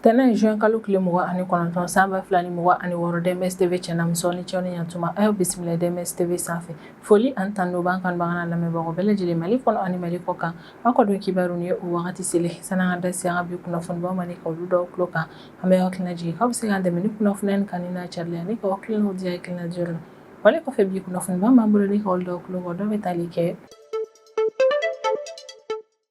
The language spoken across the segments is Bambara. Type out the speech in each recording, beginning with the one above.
Tana juin kalo kile muga ani kɔnɔntɔn sanba fila ni muga ani wɔɔrɔ DMS TV cɛna muso ni cɛw ni yantuma ayo bisimila DMS TV sanfɛ foli an tan no ban kan bagana lamɛnbagaw bɛɛ lajɛlen Mali kɔnɔ ani Mali kɔ kan aw ka don kibaru ni o wagati sele sananga da si an ka bi kunnafoni baw mani ka olu dɔw tulo kan an bɛ hakilina jigin k'aw bɛ se k'an dɛmɛ ni kunnafoni kan ni n'a carilen ni ka hakilinaw di hakilina jɔyɔrɔ la wale kɔfɛ bi kunnafoni ba m'an bolo ni ka olu dɔw tulo kɔ dɔ bɛ tali kɛ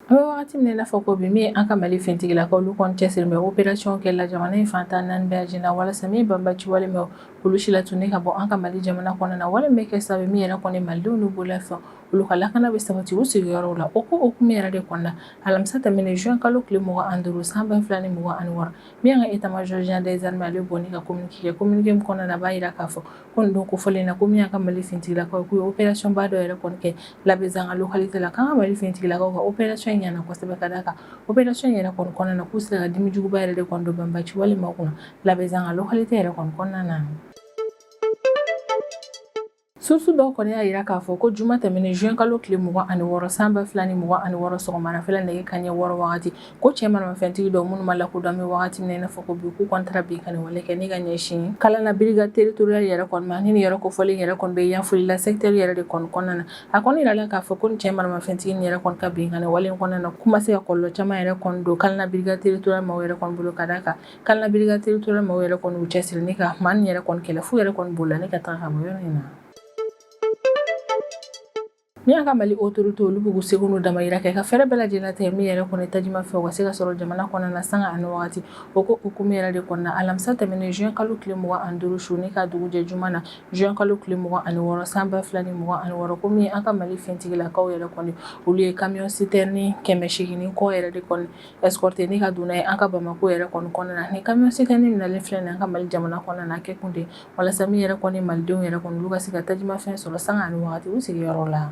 an bɛ wagati min na fɔ ko bi min an ka Mali fintigilakaw olu kɔni cɛsirilen bɛ opération kɛ la jamana in fantan naani bɛɛ lajɛlen na walasa min banbaci wale mɛ olu si latuni ka bɔ an ka Mali jamana kɔnɔ na wale min bɛ kɛ sababu min yɛrɛ kɔni malidenw n'u bolola fɛn olu ka lakana bɛ sabati u sigiyɔrɔw la o ko hukumu yɛrɛ de kɔnɔna alamisa tɛmɛnen juin kalo tile 25 san 2026 min ka état-major général des armées ale bɔnni ka communiqué min kɔnɔna na b'a yira k'a fɔ ko nin don kofɔlen na ko min ka Mali fintigilakaw k'u ye opération ba dɔ yɛrɛ kɔni kɛ Labɛnzanga localité la kan ka Mali fintigilakaw ka opération ɲɛna kosɛbɛ ka d'a kan opération yɛrɛ kɔni kɔnɔna na k'u sera ka dimi juguba yɛrɛ de kɔni don banbaci walima kunna Labɛnzanga localité yɛrɛ kɔni kɔnɔna na Source dɔw kɔni y'a yira k'a fɔ ko juma tɛmɛnen juin kalo tile 26 san 2026 sɔgɔmadafɛla nɛgɛ kanɲɛ 6 wagati ko cɛ maramafɛntigi dɔw minnu ma lakodɔn bɛ wagati min na i n'a fɔ ko bi k'u kɔni taara bin ka nin wale kɛ ni ka ɲɛsin kalan na brigade territoriale yɛrɛ kɔni ma ni nin yɛrɛ kofɔlen yɛrɛ kɔni bɛ yanfoli la secteur yɛrɛ de kɔni kɔnɔna na a kɔni yirala k'a fɔ ko nin cɛ maramafɛntigi nin yɛrɛ kɔni ka bin ka nin wale kɔnɔna na kuma se ka kɔlɔlɔ caman yɛrɛ kɔni don kalan na brigade territoriale maaw yɛrɛ kɔni bolo ka d'a kan kalan na brigade territoriale maaw yɛrɛ kɔni u cɛsiri ni ka maa nin yɛrɛ kɔni kɛlɛ fu yɛrɛ kɔni bolola ni ka taga ka bɔ yɔrɔ in na min ka Mali autorité olu b'u seko n'u damayira kɛ ka fɛrɛ bɛɛ lajɛlen tigɛ min yɛrɛ kɔni tajima fɛ o ka se ka sɔrɔ jamana kɔnɔna na sanga ani wagati o ko hukumu yɛrɛ de kɔnɔna alamisa tɛmɛnen juin kalo tile 25 su ni ka dugujɛ juma na juin kalo tile 26 san 2026 ko min an ka Mali fintigilakaw yɛrɛ kɔni olu ye camion citerne 800 kɔ yɛrɛ de kɔni escorté ni ka donna ye an ka Bamako yɛrɛ kɔni kɔnɔna na ni camion citerne minalen filɛ nin an ka Mali jamana kɔnɔna na kɛ kun de walasa min yɛrɛ kɔni malidenw yɛrɛ kɔni olu ka se ka tajima fɛn sɔrɔ sanga ani wagati u sigiyɔrɔ la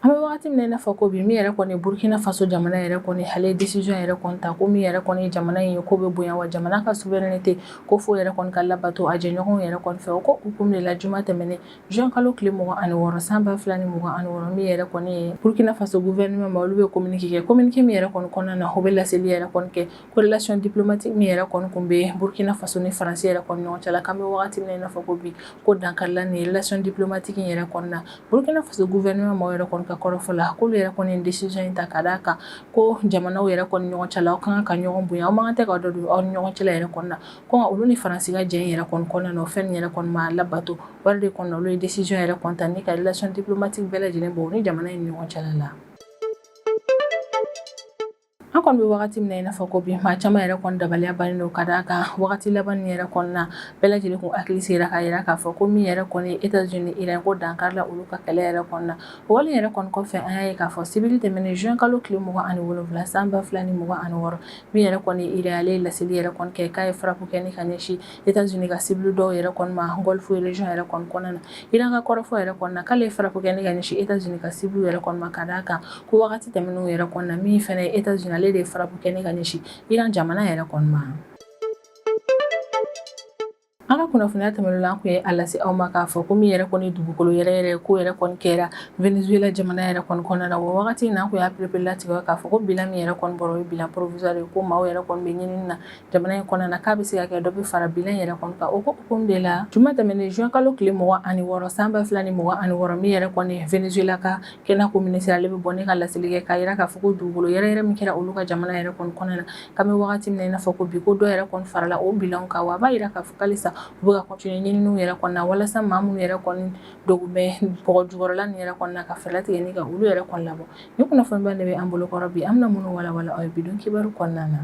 an bɛ wagati min na i n'a fɔ ko bi min yɛrɛ kɔni Burkina Faso jamana yɛrɛ kɔni hale décision yɛrɛ kɔni ta ko min yɛrɛ kɔni jamana in ye ko bɛ bonya wa jamana ka souveraineté ko fo yɛrɛ kɔni ka labato a jɛɲɔgɔnw yɛrɛ kɔni fɛ o ko hukumu de la juma tɛmɛnen juin kalo tile 26 san 2026 min yɛrɛ kɔni ye Burkina Faso gouvernement ma olu bɛ communiqué min yɛrɛ kɔni kɔnɔna na o bɛ laseli yɛrɛ kɔni kɛ ko relation diplomatique min yɛrɛ kɔni kun bɛ Burkina Faso ni France yɛrɛ kɔni ɲɔgɔn cɛla kan bɛ wagati min na i n'a fɔ ko bi ko dankarila ni relation diplomatique yɛrɛ kɔni na Burkina Faso gouvernement ma yɛrɛ kɔni ka kɔrɔfɔ la k'olu yɛrɛ kɔni décision in ta ka d'a kan ko jamanaw yɛrɛ kɔni ɲɔgɔn cɛla aw kan ka ɲɔgɔn bonya aw man tɛ ka dɔ don aw ni ɲɔgɔn cɛla yɛrɛ kɔni na ko nka olu ni Faransi ka jɛn yɛrɛ kɔni kɔnɔna na o fɛn yɛrɛ kɔni ma labato wari de kɔnɔ olu ye décision yɛrɛ kɔni ta ni ka relation diplomatique bɛɛ lajɛlen bɔ ni jamana in ɲɔgɔn cɛla la an kɔni bɛ wagati min na i n'a fɔ ko bi maa caman yɛrɛ kɔni dabaliya bannen don ka d'a kan wagati laban nin yɛrɛ kɔni na bɛɛ lajɛlen kun hakili sera k'a yira k'a fɔ ko min yɛrɛ kɔni États-Unis Iran ko dankari la olu ka kɛlɛ yɛrɛ kɔni na o wale yɛrɛ kɔni kɔfɛ an y'a ye k'a fɔ sibiri tɛmɛnen juin kalo tile 27 san 2026 min yɛrɛ kɔni Iran ale laseli yɛrɛ kɔni kɛ k'a ye frappe kɛ ni ka ɲɛsin États-Unis ka civil dɔw yɛrɛ kɔni ma Golfe région yɛrɛ kɔni kɔnɔna na Iran ka kɔrɔfɔ yɛrɛ kɔni na k'ale ye frappe kɛ ni ka ɲɛsin États-Unis ka civil yɛrɛ kɔni ma ka d'a kan ko wagati tɛmɛnenw yɛrɛ kɔni na min fɛnɛ ye États-Unis ale de ye frappe kɛ ni ka ɲɛsin Iran jamana yɛrɛ kɔni ma an ka kunnafoniya tɛmɛnen la an kun ye a lase aw ma k'a fɔ ko min yɛrɛ kɔni dugukolo yɛrɛ ko yɛrɛ kɔni kɛra Venezuela jamana yɛrɛ kɔni kɔnɔna na o wagati in na an kun y'a perepere latigɛ k'a fɔ ko bilan min yɛrɛ kɔni bɔra o ye bilan provisoire ye ko maaw yɛrɛ kɔni bɛ ɲinini na jamana in kɔnɔna na k'a bɛ se ka kɛ dɔ bɛ fara bilan yɛrɛ kɔni kan o ko hukumu de la juma tɛmɛnen juin kalo tile 26 san 2026 min yɛrɛ kɔni Venezuela ka kɛnɛko minisiri ale bɛ bɔ ne ka laseli kɛ k'a yira k'a fɔ ko dugukolo yɛrɛ min kɛra olu ka jamana yɛrɛ kɔni kɔnɔna na k'an bɛ wagati min na i n'a fɔ ko bi ko dɔ yɛrɛ kɔni farala o bilan kan wa a b'a yira k'a fɔ halisa u bɛ ka continuer ɲininiw yɛrɛ kɔni na walasa maa minnu yɛrɛ kɔni dogo bɛ bɔgɔ jukɔrɔla nin yɛrɛ kɔni na ka fɛɛrɛ tigɛ ni ka olu yɛrɛ kɔni labɔ ni kunnafoniba de bɛ an bolo kɔrɔ bi an bɛna minnu walawala aw ye bidon kibaru kɔnɔna na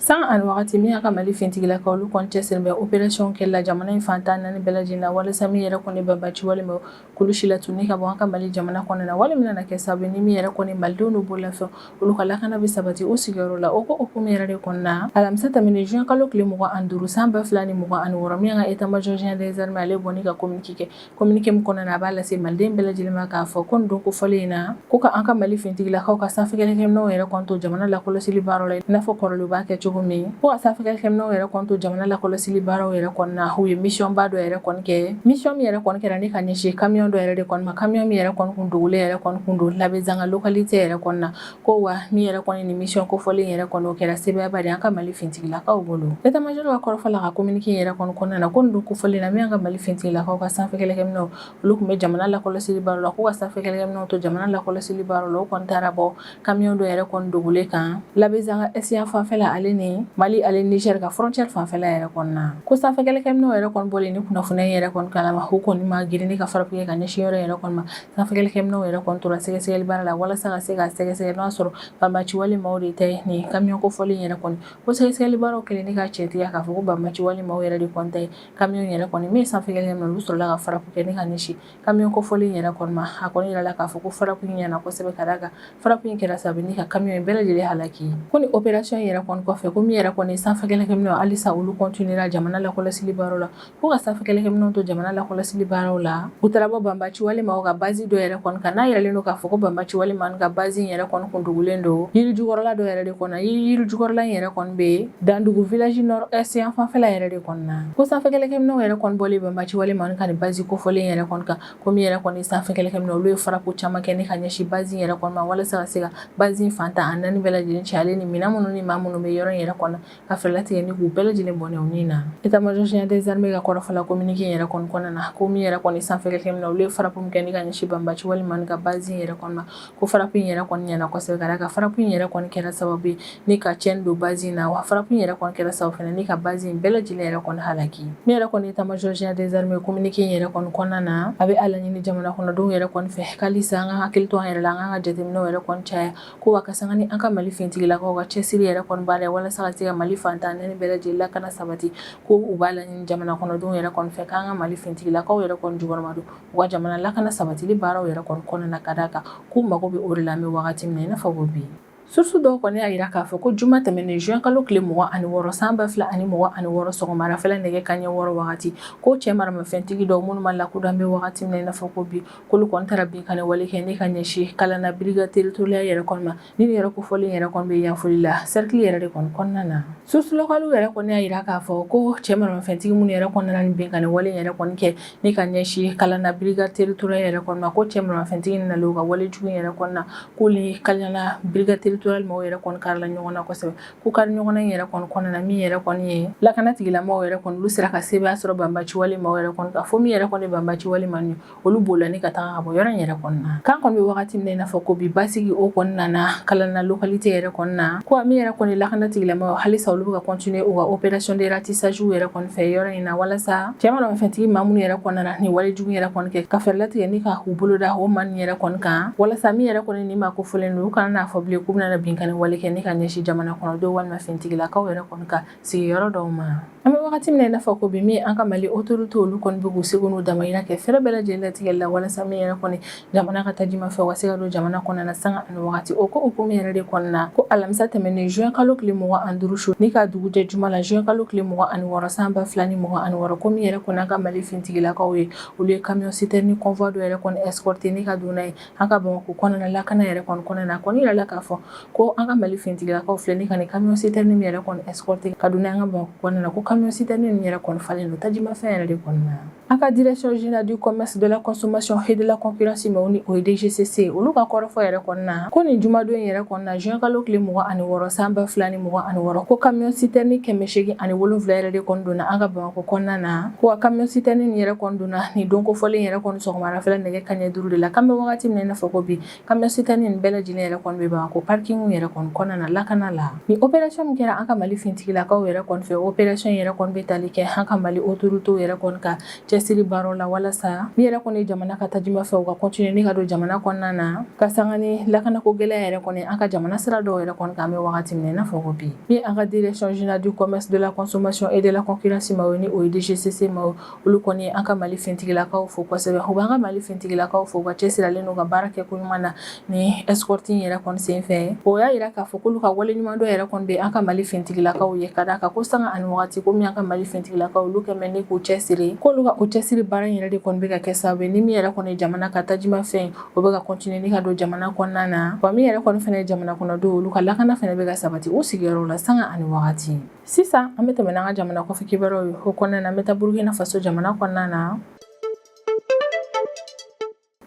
san ani wagati min ka Mali fintigilakaw olu kɔni cɛsirilen bɛ opération kɛ la jamana in fantan naani bɛɛ lajɛlen na walasa min yɛrɛ kɔni banbaci walima kulu si latuni ka bɔ an ka Mali jamana kɔnɔna na wale min nana kɛ sababu ni min yɛrɛ kɔni malidenw n'u bolola fɛn olu ka lakana bɛ sabati o sigiyɔrɔ la o ko hukumu yɛrɛ de kɔnɔna na alamisa tɛmɛnen juin kalo tile 25 san 2026 min ka état-major général des armées ale bɔnni ka communiqué min kɔnɔna na a b'a lase maliden bɛɛ lajɛlen ma k'a fɔ ko nin don kofɔlen in na ko ka an ka Mali fintigilakaw ka sanfɛ kɛlɛkɛminɛw yɛrɛ kɔni to jamana lakɔlɔsili baaraw la i n'a fɔ kɔrɔlen u b'a kɛ cogo cogo min fo ka sanfɛ kɛlɛkɛminɛw yɛrɛ kɔni to jamana lakɔlɔsili baaraw yɛrɛ kɔni na u ye mission ba dɔ yɛrɛ kɔni kɛ mission min yɛrɛ kɔni kɛra ni ka ɲɛsin camion dɔ yɛrɛ de kɔni ma camion min yɛrɛ kɔni kun dogolen yɛrɛ kɔni kun don Labɛnzanga localité yɛrɛ kɔni na ko wa min yɛrɛ kɔni ni mission kofɔlen yɛrɛ kɔni o kɛra sɛbɛnba de an ka Mali fintigilakaw bolo état-major ka kɔrɔfɔ la ka communiqué yɛrɛ kɔni kɔnɔna na ko nin don kofɔlen na min an ka Mali fintigilakaw ka sanfɛ kɛlɛkɛminɛw olu kun bɛ jamana lakɔlɔsili baaraw la ko ka sanfɛ kɛlɛkɛminɛw to jamana lakɔlɔsili baaraw la o kɔni taara bɔ camion dɔ yɛrɛ kɔni dogolen kan Labɛnzanga SCA fanfɛla ale ni Mali ale Niger ka frontière fanfɛla yɛrɛ kɔni na ko sanfɛ kɛlɛkɛminɛw yɛrɛ kɔni bɔlen ni kunnafoniya yɛrɛ kɔni kalama o kɔni ma girin ka fara ka ɲɛsin yɔrɔ yɛrɛ kɔni ma sanfɛ kɛlɛkɛminɛw yɛrɛ kɔni tora sɛgɛsɛgɛli baara la walasa ka se ka sɛgɛsɛgɛ n'a sɔrɔ banbaci walimaw de tɛ ni camion kofɔlen yɛrɛ kɔni ko sɛgɛsɛgɛli baaraw kɛlen ni ka cɛtiya k'a fɔ ko banbaci walimaw yɛrɛ de kɔni tɛ camion yɛrɛ kɔni min sanfɛ kɛlɛkɛminɛw olu sɔrɔla ka fara kɛ ni ka ɲɛsin camion kofɔlen yɛrɛ kɔni ma a kɔni yirala k'a fɔ ko faraku in ɲɛna kosɛbɛ ka d'a kan faraku in kɛra sababu ni ka camion in bɛɛ lajɛlen halaki ko ni opération yɛrɛ kɔni kɔfɛ ko min yɛrɛ kɔni sanfɛ kɛlɛkɛminɛw halisa olu continuera jamana lakɔlɔsili baaraw la ko ka sanfɛ kɛlɛkɛminɛw to jamana lakɔlɔsili baaraw la u taara bɔ banbaci walimaw ka base dɔ yɛrɛ kɔni kan n'a yiralen don k'a fɔ ko banbaci walimaw ka base in yɛrɛ kɔni kun dogolen don yiri jukɔrɔla dɔ yɛrɛ de kɔnɔ yiri jukɔrɔla in yɛrɛ kɔni bɛ Dandugu village nord est yan fanfɛla yɛrɛ de kɔni na ko sanfɛ kɛlɛkɛminɛw yɛrɛ kɔni bɔlen banbaci walimaw ka ni base kofɔlen yɛrɛ kɔni kan ko min yɛrɛ kɔni sanfɛ kɛlɛkɛminɛw olu ye faraku caman kɛ ni ka ɲɛsin base in yɛrɛ kɔni ma walasa ka se ka base in fan tan a 4 bɛɛ lajɛlen cɛ ale ni minɛn minnu ni maa minnu bɛ yɔrɔ in yɛrɛ kɔnɔ ka fɛɛrɛ latigɛ ni k'u bɛɛ lajɛlen bɔnɛ u ni na état-major général des armées ka kɔrɔfɔla communiqué yɛrɛ kɔni kɔnɔna na ko min yɛrɛ kɔni sanfɛ kɛlɛkɛminɛw olu ye faraku min kɛ ni ka ɲɛsin banbaci walimaw ka base in yɛrɛ kɔni ma ko faraku in yɛrɛ kɔni ɲɛna kosɛbɛ ka d'a kan faraku in yɛrɛ kɔni kɛra sababu ye ni ka tiɲɛni don base in na wa faraku in yɛrɛ kɔni kɛra sababu fana ni ka base in bɛɛ lajɛlen yɛrɛ kɔni halaki min yɛrɛ kɔni état-major général des armées communiqué yɛrɛ kɔni kɔnɔna na a bɛ a laɲini jamana kɔnɔdenw yɛrɛ kɔni fɛ halisa an ka hakili to an yɛrɛ la an ka jateminɛw yɛrɛ kɔni caya ko wa ka sanga ni an ka Mali fintigilakaw ka cɛsiri yɛrɛ kɔni b'a la walasa ka se ka Mali fantan ni bɛɛ lajɛlen lakana sabati ko u b'a laɲini jamana kɔnɔdenw yɛrɛ kɔni fɛ k'an ka Mali fintigilakaw yɛrɛ kɔni jukɔrɔma don u ka jamana lakana sabatili baaraw yɛrɛ kɔni kɔnɔna ka d'a kan k'u mago bɛ o de la an bɛ wagati min na i n'a fɔ ko bi source dɔw kɔni y'a yira k'a fɔ ko juma tɛmɛnen juin kalo tile 26 san 2026 sɔgɔmarafɛla nɛgɛ kanɲɛ 6 wagati ko cɛ maramafɛntigi dɔw minnu ma lakodɔn bɛ wagati min na i n'a fɔ ko bi k'olu kɔni taara binkani wale kɛ ni ka ɲɛsin kalanna brigade territoriale yɛrɛ kɔni ma ni nin yɛrɛ kofɔlen yɛrɛ kɔni bɛ yanfɔli la cercle yɛrɛ de kɔni kɔnɔna na source locale yɛrɛ kɔni y'a yira k'a fɔ ko cɛ maramafɛntigi minnu yɛrɛ kɔni nana ni binkani wale yɛrɛ kɔni kɛ ni ka ɲɛsin kalanna brigade territoriale yɛrɛ kɔni ma ko cɛ maramafɛntigi nana u ka wale jugu yɛrɛ kɔni na k'olu kalanna brigade territoriale mɔgɔw yɛrɛ kɔni karila ɲɔgɔn na kosɛbɛ ko kari ɲɔgɔnna in yɛrɛ kɔni kɔnɔna min yɛrɛ kɔni ye lakana tigilamɔgɔw yɛrɛ kɔni olu sera ka sebaya sɔrɔ banbaci walimaw yɛrɛ kɔni ka fɔ min yɛrɛ kɔni banbaci walimaw ni olu bolila ni ka taga ka bɔ yɔrɔ in yɛrɛ kɔni na kan kɔni bɛ wagati min na i n'a fɔ ko bi basigi o kɔni nana kalanna localité yɛrɛ kɔni na ko min yɛrɛ kɔni lakana tigilamɔgɔw halisa olu bɛ ka continuer u ka opération de ratissage yɛrɛ kɔni fɛ yɔrɔ in na walasa cɛ maramafɛntigi maa minnu yɛrɛ kɔni nana ni wale jugu yɛrɛ kɔni kɛ ka fɛɛrɛ latigɛ ni ka u bolo da o maa nin yɛrɛ kɔni kan walasa min yɛrɛ kɔni ni maa kofɔlen don u kana n'a fɔ bilen k'u bɛna binkani wale kɛ ni ka ɲɛsin jamana kɔnɔdenw walima fintigilakaw yɛrɛ kɔni ka sigiyɔrɔ dɔw ma an bɛ wagati min na i n'a fɔ ko bi min an ka Mali autorité olu kɔni bɛ k'u seko n'u damayira kɛ fɛrɛ bɛɛ lajɛlen latigɛli la walasa min yɛrɛ kɔni jamana ka tajima fɛ u ka se ka don jamana kɔnɔna na sanga ani wagati o ko hukumu yɛrɛ de kɔni na ko alamisa tɛmɛnen juin kalo tile 25 su ni ka dugujɛ juma la juin kalo tile 26 san 2026 ko min yɛrɛ kɔni an ka Mali fintigilakaw ye olu ye camion citerne convoi dɔ yɛrɛ kɔni escorté ni ka don n'a ye an ka Bamakɔ kɔnɔna lakana yɛrɛ kɔni kɔnɔna na kɔni yirala k'a fɔ ko an ka Mali fintigilakaw filɛ ni ka ni camion citerne min yɛrɛ kɔni escorté ka don n'a ye an ka Bamakɔ kɔnɔna na ko camion citerne min yɛrɛ kɔni falen don tajimafɛn yɛrɛ de kɔni na an ka direction générale du commerce de la consommation et de la concurrence mais ni o ye DGCC olu ka kɔrɔfɔ yɛrɛ kɔni na ko nin jumadon yɛrɛ kɔni na juin kalo tile 26 san 2026 ko camion citerne 807 yɛrɛ de kɔni donna an ka Bamakɔ kɔnɔna na ko a camion citerne nin yɛrɛ kɔni donna ni don kofɔlen yɛrɛ kɔni sɔgɔmarafɛla nɛgɛ kanɲɛ 5 de la kan bɛ wagati min na i n'a fɔ ko bi camion citerne nin bɛɛ lajɛlen yɛrɛ kɔni bɛ Bamakɔ parking yɛrɛ kɔni kɔnɔna na lakana la ni opération min kɛra an ka Mali fintigilakaw yɛrɛ kɔni fɛ opération yɛrɛ kɔni bɛ tali kɛ an ka Mali autorité yɛrɛ kɔni ka cɛsiri baaraw la walasa min yɛrɛ kɔni jamana ka tajima fɛ u ka continuer ni ka don jamana kɔnɔna na ka sanga ni lakanako gɛlɛya yɛrɛ kɔni an ka jamana sira dɔw yɛrɛ kɔni kan bɛ wagati min na i n'a fɔ ko bi min an ka direction générale du commerce de la consommation et de la concurrence ma ni o ye DGCC ma olu kɔni an ka Mali fintigilakaw fo kosɛbɛ u b'an ka Mali fintigilakaw fo u ka cɛsiralen n'u ka baara kɛ ko ɲuman na ni escorting yɛrɛ kɔni senfɛ o y'a yira k'a fɔ k'olu ka wale ɲuman dɔ yɛrɛ kɔni bɛ an ka Mali fintigilakaw ye ka d'a kan ko sanga ani wagati ko min an ka Mali fintigilakaw olu kɛmɛ ni k'u cɛsiri k'olu ka ko cɛsiri baara in yɛrɛ de kɔni bɛ ka kɛ sababu ye ni min yɛrɛ kɔni jamana ka tajimafɛn o bɛ ka continuer ni ka don jamana kɔnɔna na wa min yɛrɛ kɔni fɛnɛ ye jamana kɔnɔdenw olu ka lakana fɛnɛ bɛ ka sabati u sigiyɔrɔ la sanga ani wagati. Sisan an bɛ tɛmɛ n'an ka jamana kɔfɛ kibaruyaw ye o kɔnɔna na an bɛ taa Burkina Faso jamana kɔnɔna na.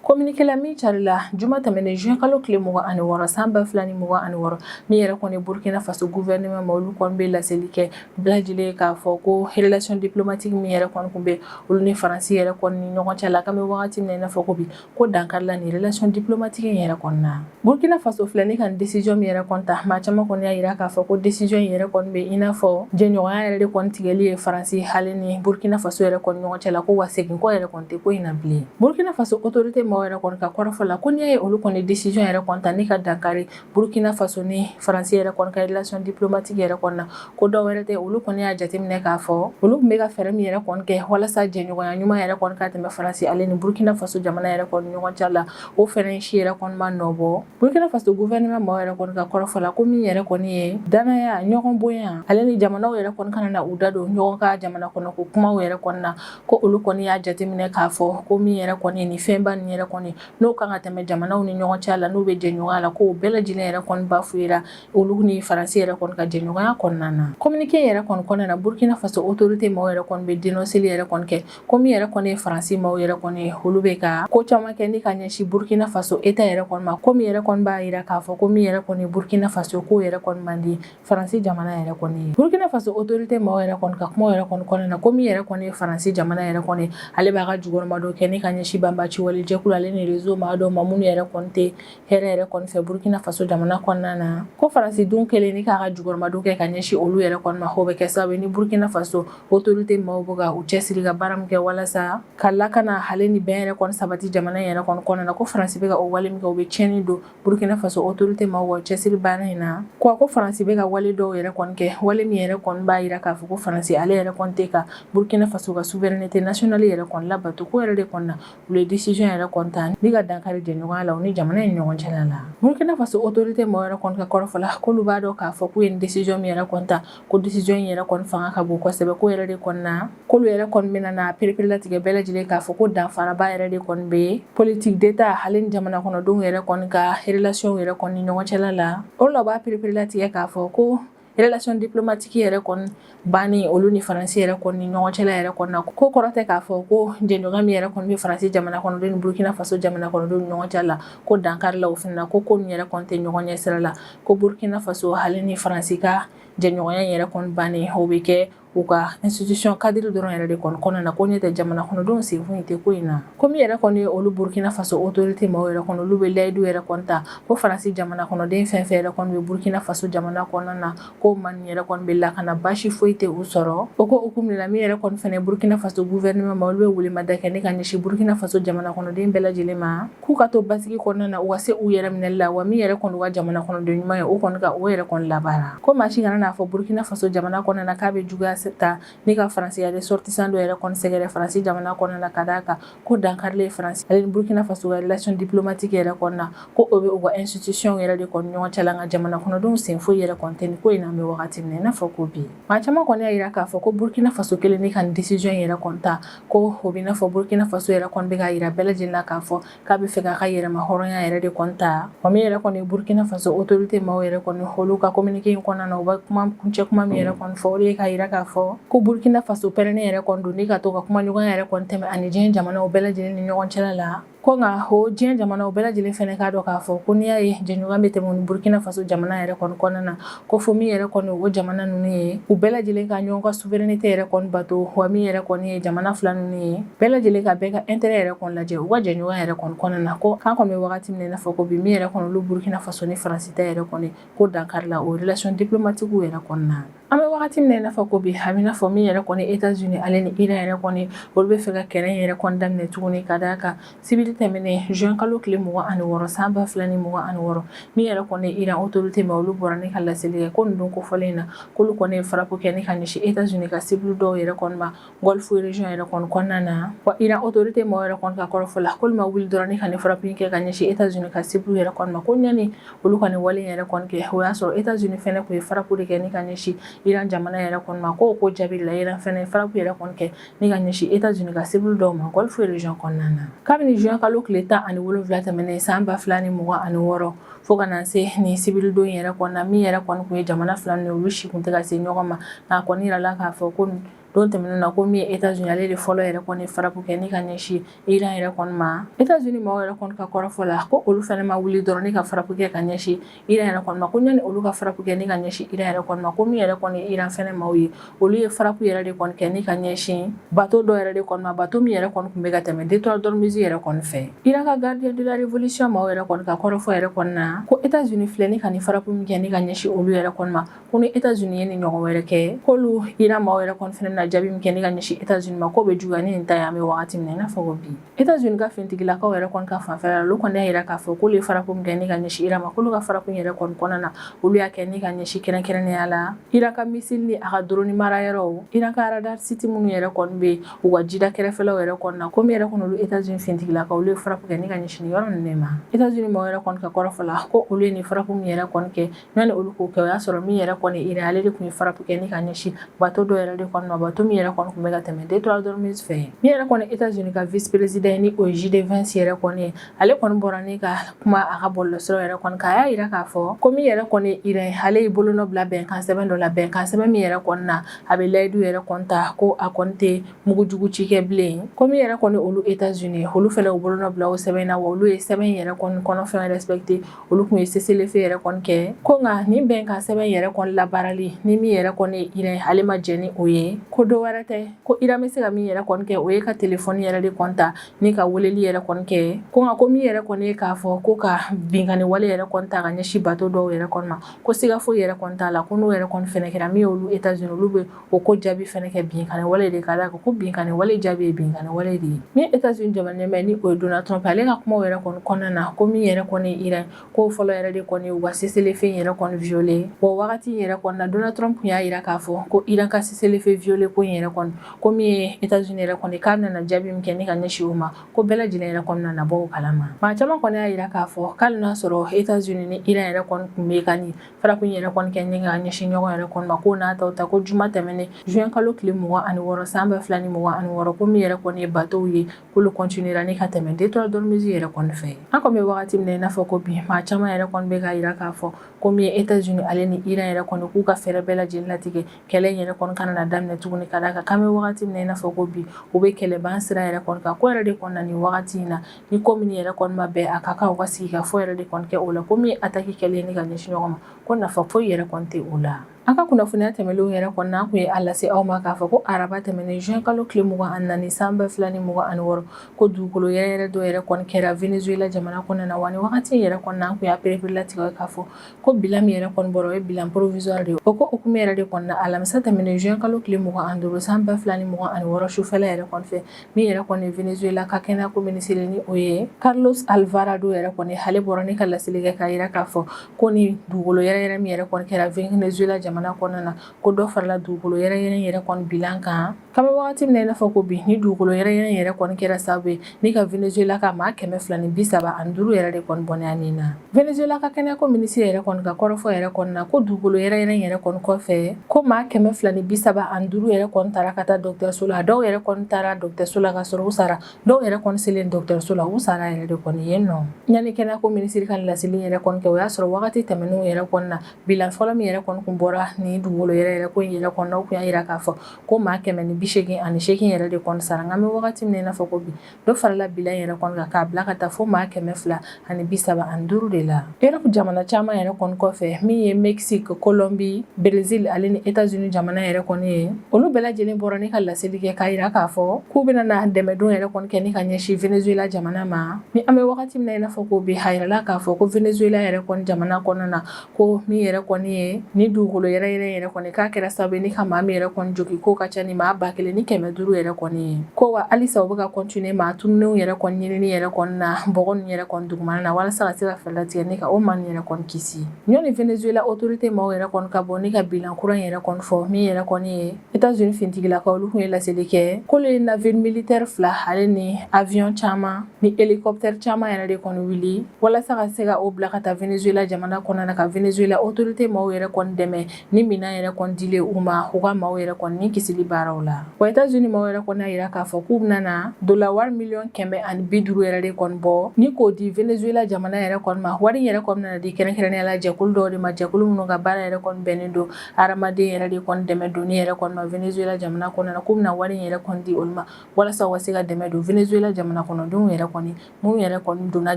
Communiqué la min carila juma tɛmɛnen juin kalo tile 26 san 2026 min yɛrɛ kɔni Burkina Faso gouvernement ma olu kɔni bɛ laseli kɛ bɛɛ lajɛlen k'a fɔ ko relation diplomatique min yɛrɛ kɔni kun bɛ olu ni Faransi yɛrɛ kɔni ni ɲɔgɔn cɛ la kan bɛ wagati min na i n'a fɔ ko bi ko dankarila ni relation diplomatique in yɛrɛ kɔni na. Burkina Faso filɛ ni ka décision min yɛrɛ kɔni ta maa caman kɔni y'a yira k'a fɔ ko décision in yɛrɛ kɔni bɛ i n'a fɔ jɛɲɔgɔnya yɛrɛ de kɔni tigɛli ye Faransi hali ni Burkina Faso yɛrɛ kɔni ɲɔgɔn cɛ la ko wa segin kɔ yɛrɛ kɔni tɛ ko in na bilen. Burkina Faso autorité maaw yɛrɛ kɔni ka kɔrɔfɔ la ko n'i ye olu kɔni décision yɛrɛ kɔni ta ni ka dankari Burkina Faso ni Faransi yɛrɛ kɔni ka relation diplomatique yɛrɛ kɔni na ko dɔ wɛrɛ tɛ olu kɔni y'a jateminɛ k'a fɔ olu tun bɛ ka fɛɛrɛ min yɛrɛ kɔni kɛ walasa jɛɲɔgɔnya ɲuman yɛrɛ kɔni ka tɛmɛ Faransi ale ni Burkina Faso jamana yɛrɛ kɔni ɲɔgɔn cɛ la o fɛɛrɛ si yɛrɛ kɔni ma nɔ bɔ. Burkina Faso gouvernement maaw yɛrɛ kɔni ka kɔrɔfɔ la ko min yɛrɛ kɔni ye danaya ɲɔgɔn bonya ale ni jamanaw yɛrɛ kɔni kana na u da don ɲɔgɔn ka jamana kɔnɔ ko kumaw yɛrɛ kɔni na ko olu kɔni y'a jateminɛ k'a fɔ ko min yɛrɛ kɔni ni fɛnba nin yɛrɛ kɔni n'o kan ka tɛmɛ jamanaw ni ɲɔgɔn cɛ la n'u bɛ jɛɲɔgɔnya la ko bɛɛ lajɛlen yɛrɛ kɔni bafouera olu ni Faransi yɛrɛ kɔni ka jɛɲɔgɔnya kɔnɔna na. Communiqué yɛrɛ kɔni kɔnɔna na Burkina Faso autorité maaw yɛrɛ kɔni bɛ dénonceli yɛrɛ kɔni kɛ ko min yɛrɛ kɔni ye Faransi maaw yɛrɛ kɔni olu bɛ ka ko caman kɛ ni ka ɲɛsin Burkina Faso état yɛrɛ kɔni ma ko min yɛrɛ kɔni b'a yira k'a fɔ ko min yɛrɛ kɔni Burkina Faso ko yɛrɛ kɔni man di Faransi jamana yɛrɛ kɔni ye. Burkina Faso autorité maaw yɛrɛ kɔni ka kuma yɛrɛ kɔni kɔnɔna na ko min yɛrɛ kɔni ye Faransi jamana yɛrɛ kɔni ale b'a ka jukɔrɔmadon kɛ ni ka ɲɛsin banbaci wale jɛkulu ale ni réseau maa dɔw ma minnu yɛrɛ kɔni tɛ hɛrɛ yɛrɛ kɔni fɛ Burkina Faso jamana kɔnɔna na ko Faransi dun kelen ni k'a ka jukɔrɔmadon kɛ ka ɲɛsin olu yɛrɛ kɔni ma o bɛ kɛ sababu ni Burkina Faso autorité maaw bɛ ka u cɛsiri ka baara min kɛ walasa ka lakana hale ni bɛn yɛrɛ kɔni sabati jamana yɛrɛ kɔni kɔnɔna na ko Faransi bɛ ka o wale min kɛ o bɛ tiɲɛni don Burkina Faso autorité maaw ka cɛsiri baara in na ko Faransi bɛ ka wale dɔw yɛrɛ kɔni kɛ wale min yɛrɛ kɔni b'a yira k'a fɔ ko Faransi ale yɛrɛ kɔni tɛ ka Burkina Faso ka souveraineté nationale yɛrɛ kɔni labato ko yɛrɛ de kɔni na olu ye décision yɛrɛ kɔni ta ni ka dankari jɛɲɔgɔnya la o ni jamana in ɲɔgɔn cɛla la. Burkina Faso autorité maaw yɛrɛ kɔni ka kɔrɔfɔ la k'olu b'a dɔn k'a fɔ k'u ye décision min yɛrɛ kɔni ta ko décision in yɛrɛ kɔni fanga ka bon kosɛbɛ ko yɛrɛ de kɔni na k'olu yɛrɛ kɔni bɛna na pereperelatigɛ bɛɛ lajɛlen k'a fɔ ko danfaraba yɛrɛ de kɔni bɛ politique d'état hali ni jamana kɔnɔdenw yɛrɛ kɔni ka relation yɛrɛ kɔni ni ɲɔgɔn cɛla la o la u b'a pereperelatigɛ k'a fɔ ko relation diplomatique yɛrɛ kɔni banni olu ni Faransi yɛrɛ kɔni ni ɲɔgɔn cɛla yɛrɛ kɔni na ko kɔrɔ tɛ k'a fɔ ko jɛɲɔgɔn min yɛrɛ kɔni bɛ Faransi jamana kɔnɔdenw ni Burkina Faso jamana kɔnɔdenw ni ɲɔgɔn cɛla la ko dankari la o fana na ko nin yɛrɛ kɔni tɛ ɲɔgɔn ɲɛ sira la ko Burkina Faso hali ni Faransi ka jɛɲɔgɔnya yɛrɛ kɔni banni o bɛ kɛ u ka institution cadre dɔrɔn yɛrɛ de kɔni kɔnɔna na ko ɲɛ tɛ jamana kɔnɔdenw sen foyi tɛ ko in na ko min yɛrɛ kɔni ye olu Burkina Faso autorité maaw yɛrɛ kɔni olu bɛ layidu yɛrɛ kɔni ta ko Faransi jamana kɔnɔden fɛn fɛn yɛrɛ kɔni bɛ Burkina Faso jamana kɔnɔna na ko man yɛrɛ kɔni bɛ lakana basi foyi tɛ u sɔrɔ o ko hukumu la min yɛrɛ kɔni fɛnɛ Burkina Faso gouvernement ma olu bɛ welemada kɛ ni ka ɲɛsin Burkina Faso jamana kɔnɔden bɛɛ lajɛlen ma k'u ka to basigi kɔnɔna na u ka se u yɛrɛ minɛli la wa min yɛrɛ kɔni ka jamana kɔnɔden ɲuman ye o kɔni ka o yɛrɛ kɔni labaara ko maa si kana n'a fɔ Burkina Faso jamana kɔnɔna na k'a bɛ juguya ta ni ka Faransi ya ressortissant dɔ yɛrɛ kɔni sɛgɛrɛ Faransi jamana kɔnɔna na ka d'a kan ko dankarilen Faransi ale ni Burkina Faso ka relation diplomatique yɛrɛ kɔnɔna na ko o bɛ u ka institution yɛrɛ de kɔni ɲɔgɔn cɛ la nka jamana kɔnɔdenw sen foyi yɛrɛ kɔni tɛ ni ko in na an bɛ wagati min na i n'a fɔ ko bi maa caman kɔni y'a yira k'a fɔ ko Burkina Faso kelen ni ka nin décision yɛrɛ kɔni ta ko o bɛ i n'a fɔ Burkina Faso yɛrɛ kɔni bɛ ka yira bɛɛ lajɛlen na k'a fɔ k'a bɛ fɛ k'a ka yɛrɛma hɔrɔnya yɛrɛ de kɔni ta wa min yɛrɛ kɔni Burkina Faso autorité maaw yɛrɛ kɔni olu ka communiqué in kɔnɔna na u bɛ kuma kuncɛ kuma min yɛrɛ kɔni fɔ o de ye k'a yira k'a fɔ ko Burkina Faso pɛrɛnnen yɛrɛ kɔni don ni ka to ka kuma ɲɔgɔnya yɛrɛ kɔni tɛmɛ ani diɲɛ jamanaw bɛɛ lajɛlen ni ɲɔgɔn cɛla la ko nka o diɲɛ jamanaw bɛɛ lajɛlen fɛnɛ k'a dɔn k'a fɔ ko n'i y'a ye jɛɲɔgɔn bɛ tɛmɛ ni Burkina Faso jamana yɛrɛ kɔni kɔnɔna na ko fo min yɛrɛ kɔni o jamana ninnu ye u bɛɛ lajɛlen ka ɲɔgɔn ka souveraineté yɛrɛ kɔni bato wa min yɛrɛ kɔni ye jamana fila ninnu ye bɛɛ lajɛlen ka bɛɛ ka intérêt yɛrɛ kɔni lajɛ u ka jɛɲɔgɔn yɛrɛ kɔni kɔnɔna na ko k'an kɔni bɛ wagati min na i n'a fɔ ko bi min yɛrɛ kɔni olu Burkina Faso ni Faransi ta yɛrɛ kɔni ko dankari la o relation diplomatique yɛrɛ kɔnɔna na an bɛ wagati min na i n'a fɔ ko bi a bɛ i n'a fɔ min yɛrɛ kɔni États-Unis ale ni Iran yɛrɛ kɔni olu bɛ fɛ ka kɛlɛ yɛrɛ kɔni daminɛ tuguni ka d'a kan sibiri tɛmɛnen juin kalo tile 26 san 2026 min yɛrɛ kɔni Iran autorité ma olu bɔra ni ka laseli kɛ ko nin don kofɔlen na k'olu kɔni ye frappe kɛ ni ka ɲɛsin États-Unis ka cible dɔw yɛrɛ kɔni ma Golfe région yɛrɛ kɔni kɔnɔna na wa Iran autorité ma yɛrɛ kɔni ka kɔrɔfɔ la k'olu ma wuli dɔrɔn ni ka nin frappe kɛ ka ɲɛsin États-Unis ka cible yɛrɛ kɔni ma ko ɲani olu kɔni wale yɛrɛ kɔni kɛ o y'a sɔrɔ États-Unis fɛnɛ tun ye frappe de kɛ ni ka ɲɛsin Iran jamana yɛrɛ kɔni ma ko jaabi la Iran fɛnɛ frappe yɛrɛ kɔni kɛ ni ka ɲɛsin États-Unis ka civil dɔw ma Golfe region kɔnɔna na. Kabini juin kalo tile 17 tɛmɛnen san 2026 fo ka na se ni civil don yɛrɛ kɔnɔna min yɛrɛ kɔni kun ye jamana fila ni olu si kun tɛ ka se ɲɔgɔn ma nka kɔni yirala k'a fɔ ko don tɛmɛnen na ko min ye États-Unis ale de fɔlɔ yɛrɛ kɔni frappe kɛ ni ka ɲɛsin Iran yɛrɛ kɔni ma. États-Unis maaw yɛrɛ kɔni ka kɔrɔfɔ la ko olu fɛnɛ ma wuli dɔrɔn ni ka frappe kɛ ka ɲɛsin Iran yɛrɛ kɔni ma ko ɲani olu ka frappe kɛ ni ka ɲɛsin Iran yɛrɛ kɔni ma ko min yɛrɛ kɔni Iran fɛnɛ maaw ye olu ye frappe yɛrɛ de kɔni kɛ ni ka ɲɛsin bateau dɔ yɛrɛ de kɔni ma bateau min yɛrɛ kɔni kun bɛ ka tɛmɛ Détroit d'Ormuz yɛrɛ kɔni fɛ. Iran ka gardien de la révolution maaw yɛrɛ kɔni ka kɔrɔfɔ yɛrɛ kɔni na ko États-Unis filɛ ni ka ni frappe min kɛ ni ka ɲɛsin olu yɛrɛ kɔni ma ko ni États-Unis ye ni ɲɔgɔn wɛrɛ kɛ k'olu Iran maaw yɛrɛ kɔni fɛnɛ na jaabi min kɛ ni ka ɲɛsin États-Unis ma ko bɛ juguya ni nin ta ye an bɛ wagati min na i n'a fɔ ko bi. États-Unis ka fintigilakaw yɛrɛ kɔni ka fanfɛla la olu kɔni y'a yira k'a fɔ k'olu ye frappe min kɛ ni ka ɲɛsin Iran ma k'olu ka frappe yɛrɛ kɔni kɔnɔna na olu y'a kɛ ni ka ɲɛsin kɛrɛnkɛrɛnnenya la Iran ka missile ni a ka drone mara yɔrɔw Iran ka radar site minnu yɛrɛ kɔni bɛ u ka jida kɛrɛfɛlaw yɛrɛ kɔni na komi yɛrɛ kɔni olu États-Unis fintigilakaw olu ye frappe kɛ ni ka ɲɛsin nin yɔrɔ ninnu de ma. États-Unis maaw yɛrɛ kɔni ka kɔrɔfɔ la ko olu ye nin frappe min yɛrɛ kɔni kɛ yanni olu k'o kɛ o y'a sɔrɔ min yɛrɛ kɔni Iran ale de kun ye frappe kɛ ni ka ɲɛsin bateau dɔ yɛrɛ de kɔni ma bateau min yɛrɛ kɔni kun bɛ ka tɛmɛ Détroit d'Ormuz fɛ. Min yɛrɛ kɔni États-Unis ka vice président ye ni o ye J.D. Vance yɛrɛ kɔni ye ale kɔni bɔra ni ka kuma a ka bɔlɔlɔsiraw yɛrɛ kɔni k'a y'a yira k'a fɔ ko min yɛrɛ kɔni Iran ale ye bolonɔ bila bɛnkan sɛbɛn dɔ la bɛnkan sɛbɛn min yɛrɛ kɔni na a bɛ layidu yɛrɛ kɔni ta ko a kɔni tɛ mugujugu ci kɛ bilen ko min yɛrɛ kɔni olu États-Unis olu fɛnɛ u bolonɔ bila o sɛbɛn na wa olu ye sɛbɛn yɛrɛ kɔni kɔnɔfɛn respecté olu kun ye cessez-le-feu yɛrɛ kɔni kɛ ko nka nin bɛnkan sɛbɛn yɛrɛ kɔni labaarali ni min yɛrɛ kɔni Iran ale ma jɛn ni o ye ko dɔ wɛrɛ tɛ ko Iran bɛ se ka min yɛrɛ kɔni kɛ o ye ka téléphone yɛrɛ de kɔni ta ni ka weleli yɛrɛ kɔni kɛ ko nka ko min yɛrɛ kɔni ye k'a fɔ ko ka binkani wale yɛrɛ kɔni ta ka ɲɛsin bateau dɔw yɛrɛ kɔni ma ko siga foyi yɛrɛ kɔni t'a la ko n'o yɛrɛ kɔni fɛnɛ kɛra min ye olu États-Unis olu bɛ o ko jaabi fɛnɛ kɛ binkani wale de ka d'a kan ko binkani wale jaabi ye binkani wale de ye min États-Unis jamana ɲɛmaa ni o ye Donald Trump ale ka kumaw yɛrɛ kɔni kɔnɔna na ko min yɛrɛ kɔni Iran ko fɔlɔ yɛrɛ de kɔni u ka cessez-le-feu yɛrɛ kɔni violé wa wagati yɛrɛ kɔni na Donald Trump y'a yira k'a fɔ ko Iran ka cessez-le-feu violé ko yɛrɛ kɔni ko min ye États-Unis yɛrɛ kɔni k'a nana jaabi min kɛ ni ka ɲɛsin o ma ko bɛɛ lajɛlen yɛrɛ kɔni nana bɔ o kalama maa caman kɔni y'a yira k'a fɔ k'ale n'a sɔrɔ États-Unis ni Iran yɛrɛ kɔni kun bɛ ka nin frappe yɛrɛ kɔni kɛ ni ka ɲɛsin ɲɔgɔn yɛrɛ kɔni ma ko n'a taw ta ko juma tɛmɛnen juin kalo tile 26 san 2026 ko min yɛrɛ kɔni ye bateau ye k'olu continuera ni ka tɛmɛ Détroit d'Ormuz yɛrɛ kɔni fɛ an kɔni bɛ wagati min na i n'a fɔ ko bi maa caman yɛrɛ kɔni bɛ k'a yira k'a fɔ ko min ye États-Unis ale ni Iran yɛrɛ kɔni k'u ka fɛɛrɛ bɛɛ lajɛlen latigɛ kɛlɛ yɛrɛ kɔni kana na daminɛ tuguni ka d'a kan k'an bɛ wagati min na i n'a fɔ ko bi u bɛ kɛlɛban sira yɛrɛ kɔni kan ko yɛrɛ de kɔni na nin wagati in na ni ko min yɛrɛ kɔni ma bɛn a ka kan u ka sigi ka fɔ yɛrɛ de kɔni kɛ o la ko min ye attaque kɛlen ni ka ɲɛsin ɲɔgɔn ma ko nafa foyi yɛrɛ kɔni tɛ o la an ka kunnafoniya tɛmɛlenw yɛrɛ kɔni na an kun ye a lase aw ma k'a fɔ ko araba tɛmɛnen juin kalo tile 24 san 2026 ko dugukolo yɛrɛ dɔ yɛrɛ kɔni kɛra Venezuela jamana kɔnɔna na wa ni wagati yɛrɛ kɔni na an kun y'a perepere latigɛ k'a fɔ ko bilan min yɛrɛ kɔni bɔra o ye bilan provisoire de ye o ko hukumu yɛrɛ de kɔni na alamisa tɛmɛnen juin kalo tile 25 san 2026 sufɛla yɛrɛ kɔni fɛ min yɛrɛ kɔni Venezuela ka kɛnɛyako minisiri ni o ye Carlos Alvarado yɛrɛ kɔni ale bɔra ni ka laseli kɛ k'a yira k'a fɔ ko ni dugukolo yɛrɛ min yɛrɛ kɔni kɛra Venezuela jamana kɔnɔna na ko dɔ farala dugukolo yɛrɛ kɔni bilan kan k'an bɛ wagati min na i n'a fɔ ko bi ni dugukolo yɛrɛ kɔni kɛra sababu ye ni ka Venezuela ka maa 235 yɛrɛ de kɔni bɔnɛ nin na Venezuela ka kɛnɛyako minisiri yɛrɛ kɔni ka kɔrɔfɔ yɛrɛ kɔni na ko dugukolo yɛrɛ kɔni kɔfɛ ko maa 235 yɛrɛ kɔni taara ka taa dɔgɔtɔrɔso la dɔw yɛrɛ kɔni taara dɔgɔtɔrɔso la ka sɔrɔ u sara dɔw yɛrɛ kɔni selen dɔgɔtɔrɔso la u sara yɛrɛ de kɔni yen nɔ yanni kɛnɛyako minisiri ka laseli yɛrɛ kɔni kɛ o y'a sɔrɔ wagati tɛmɛnenw yɛrɛ kɔni na bilan fɔlɔ min yɛrɛ kɔni kun bɔra ni dugukolo yɛrɛ ko in yɛrɛ kɔni na u kun y'a yira k'a fɔ ko maa 188 yɛrɛ de kɔni sara nka an bɛ wagati min na i n'a fɔ ko bi dɔ farala bilan yɛrɛ kɔni kan k'a bila ka taa fo maa 235 de la Europe jamana caman yɛrɛ kɔni kɔfɛ min ye Mexique, Colombie, Brésil ale ni États-Unis jamana yɛrɛ kɔni ye olu bɛɛ lajɛlen bɔra ni ka laseli kɛ k'a yira k'a fɔ k'u bɛna na dɛmɛdon yɛrɛ kɔni kɛ ni ka ɲɛsin Venezuela jamana ma ni an bɛ wagati min na i n'a fɔ ko bi a yirala k'a fɔ ko Venezuela yɛrɛ kɔni jamana kɔnɔna na ko min yɛrɛ kɔni ye ni dugukolo yɛrɛ kɔni k'a kɛra sababu ni ka maa min yɛrɛ kɔni jogi ko ka ca ni maa 1500 yɛrɛ kɔni ye ko wa halisa u bɛ ka continuer maa tununenw yɛrɛ kɔni ɲinini yɛrɛ kɔni na bɔgɔ ninnu yɛrɛ kɔni dugumana na walasa ka se ka fɛɛrɛ latigɛ ni ka o maa ninnu yɛrɛ kɔni kisi ɲɔni Venezuela autorité maaw yɛrɛ kɔni ka bɔ ni ka bilan kura yɛrɛ kɔni fɔ min yɛrɛ kɔni ye États-Unis fintigilakaw olu kun ye laseli kɛ k'olu ye navire militaire 2 ale ni avion caman ni hélicoptère caman yɛrɛ de kɔni wuli walasa ka se ka o bila ka taa Venezuela jamana kɔnɔna na ka Venezuela autorité maaw yɛrɛ kɔni dɛmɛ ni mina yɛrɛ kɔni dile u ma u ka maaw yɛrɛ kɔni ni kisili baaraw la. Wa États-Unis maaw yɛrɛ kɔni y'a yira k'a fɔ k'u bɛna $150 million yɛrɛ de kɔni bɔ ni k'o di Venezuela jamana yɛrɛ kɔni ma. Wari yɛrɛ kɔni bɛna di kɛrɛnkɛrɛnnenya la jɛkulu dɔw de ma, jɛkulu minnu ka baara yɛrɛ kɔni bɛnnen don hadamaden yɛrɛ de kɔni dɛmɛ donni yɛrɛ kɔni ma Venezuela jamana kɔnɔna k'u bɛna wari yɛrɛ kɔni di olu ma walasa u ka se ka dɛmɛ don Venezuela jamana kɔnɔdenw yɛrɛ kɔni minnu yɛrɛ kɔni donna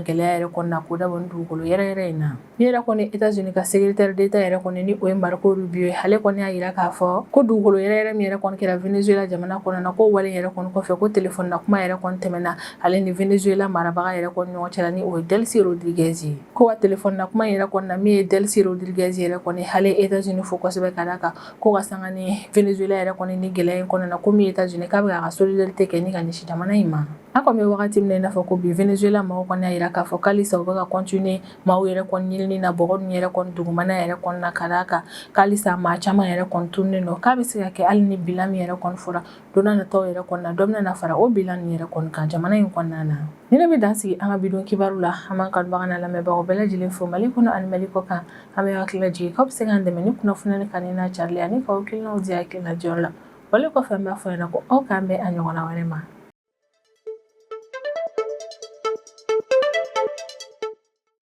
gɛlɛya yɛrɛ kɔni na k'o dabɔ dugukolo yɛrɛ in na. Ni yɛrɛ kɔni États-Unis ka secrétaire d'État yɛrɛ kɔni ni o ye Marco Rubio ye, ale kɔni y'a yira k'a fɔ ko dugukolo yɛrɛ min yɛrɛ kɔni kɛra Venezuela jamana kɔnɔna ko wale yɛrɛ kɔni kɔfɛ ko téléphone na kuma yɛrɛ kɔni tɛmɛna ale ni Venezuela marabaga yɛrɛ kɔni ɲɔgɔn cɛla ni o ye Delcy Rodriguez ye. Ko wa téléphone na kuma yɛrɛ kɔni na min ye Delcy Rodriguez yɛrɛ kɔni hale États-Unis fo kosɛbɛ ka da kan ko ka sanga ni Venezuela yɛrɛ kɔni ni gɛlɛya in kɔnɔna ko min ye États-Unis k'a bɛ ka solidarité kɛ ni ka ɲɛsin jamana in ma. A kɔni bɛ wagati min na i n'a fɔ ko bi Venezuela maaw kɔni y'a yira k'a fɔ k'alisa u bɛ ka continuer maaw yɛrɛ kɔni ɲinini na bɔgɔ ninnu yɛrɛ kɔni dugumana yɛrɛ kɔni na ka da kan k'alisa maa caman yɛrɛ kɔni tununnen don k'a bɛ se ka kɛ hali ni bilan min yɛrɛ kɔni fɔra don n'a nataw yɛrɛ kɔni na dɔ bɛna fara o bilan nin yɛrɛ kɔni kan jamana in kɔnɔna na. Ni ne bɛ dan sigi an ka bidon kibaru la an b'an kanubaga n'a lamɛnbagaw bɛɛ lajɛlen fo Mali kɔnɔ ani Mali kɔ kan an bɛ hakili lajigin k'aw bɛ se k'an dɛmɛ ni kunnafoni kan ni n'a carili ani k'aw hakilinaw di hakilina jɔyɔrɔ la. Wale kɔfɛ an b'a fɔ ɲɛna ko aw k'an bɛn a ɲɔgɔnna wɛrɛ ma.